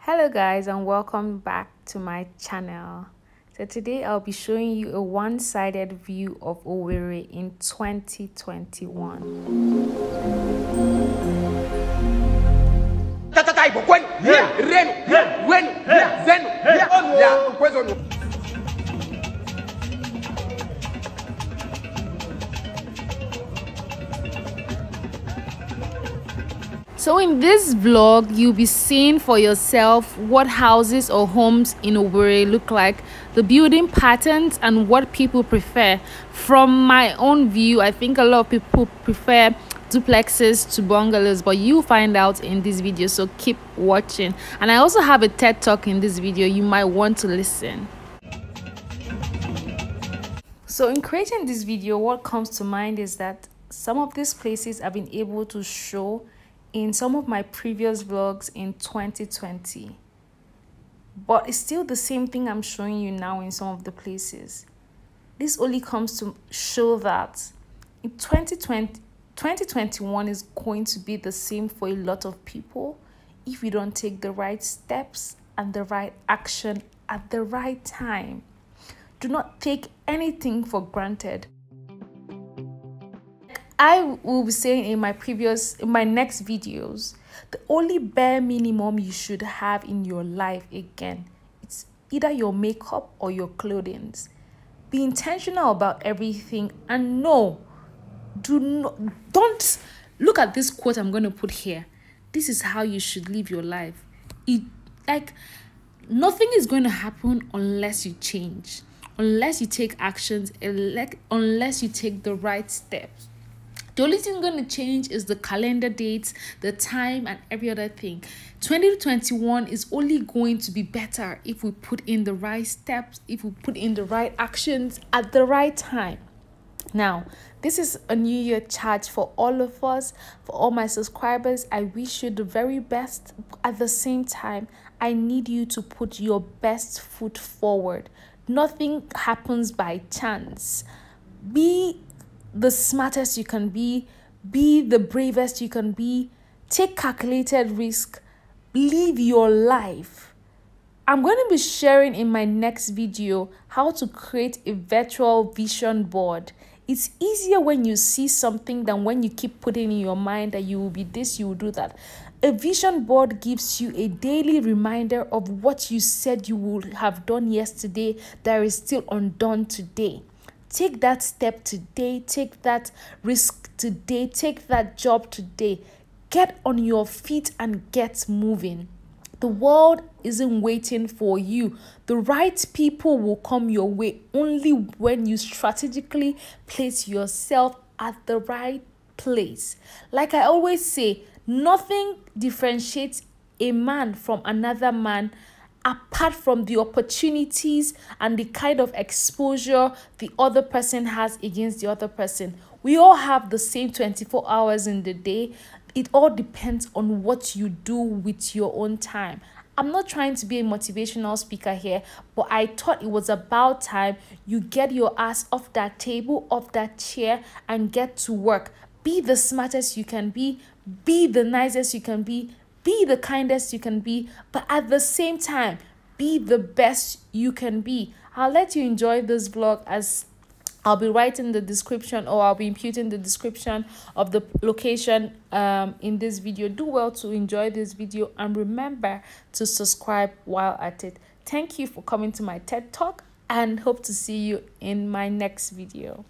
Hello guys, and welcome back to my channel. So today I'll be showing you a one-sided view of Owerri in 2021. So in this vlog, you'll be seeing for yourself what houses or homes in Owerri look like, the building patterns and what people prefer. From my own view, I think a lot of people prefer duplexes to bungalows, but you'll find out in this video, so keep watching. And I also have a TED talk in this video, you might want to listen. So in creating this video, what comes to mind is that some of these places I've been able to show in some of my previous vlogs in 2020, but it's still the same thing I'm showing you now in some of the places. This only comes to show that in 2021 is going to be the same for a lot of people if you don't take the right steps and the right action at the right time. Do not take anything for granted. I will be saying in my next videos, the only bare minimum you should have in your life, again, it's either your makeup or your clothing. Be intentional about everything, and don't look at this quote I'm going to put here. This is how you should live your life. Nothing is going to happen unless you change, unless you take actions, unless you take the right steps. The only thing going to change is the calendar dates, the time, and every other thing. 2021 is only going to be better if we put in the right steps, if we put in the right actions at the right time. Now, this is a New Year charge for all of us, for all my subscribers. I wish you the very best. At the same time, I need you to put your best foot forward. Nothing happens by chance. Be the smartest you can be the bravest you can be, take calculated risk, live your life. I'm going to be sharing in my next video how to create a virtual vision board. It's easier when you see something than when you keep putting in your mind that you will be this, you will do that. A vision board gives you a daily reminder of what you said you would have done yesterday that is still undone today. Take that step today, take that risk today, take that job today. Get on your feet and get moving. The world isn't waiting for you. The right people will come your way only when you strategically place yourself at the right place. Like I always say, nothing differentiates a man from another man apart from the opportunities and the kind of exposure the other person has against the other person. We all have the same 24 hours in the day. It all depends on what you do with your own time. I'm not trying to be a motivational speaker here, but I thought it was about time you get your ass off that table, off that chair, and get to work. Be the smartest you can be the nicest you can be the kindest you can be, but at the same time, be the best you can be. I'll let you enjoy this vlog, as I'll be writing the description, or I'll be imputing the description of the location in this video. Do well to enjoy this video, and remember to subscribe while at it. Thank you for coming to my TED Talk, and hope to see you in my next video.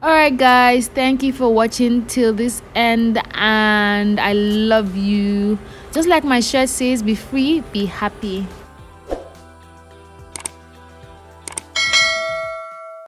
Alright guys, thank you for watching till this end, and I love you. Just like my shirt says, be free, be happy.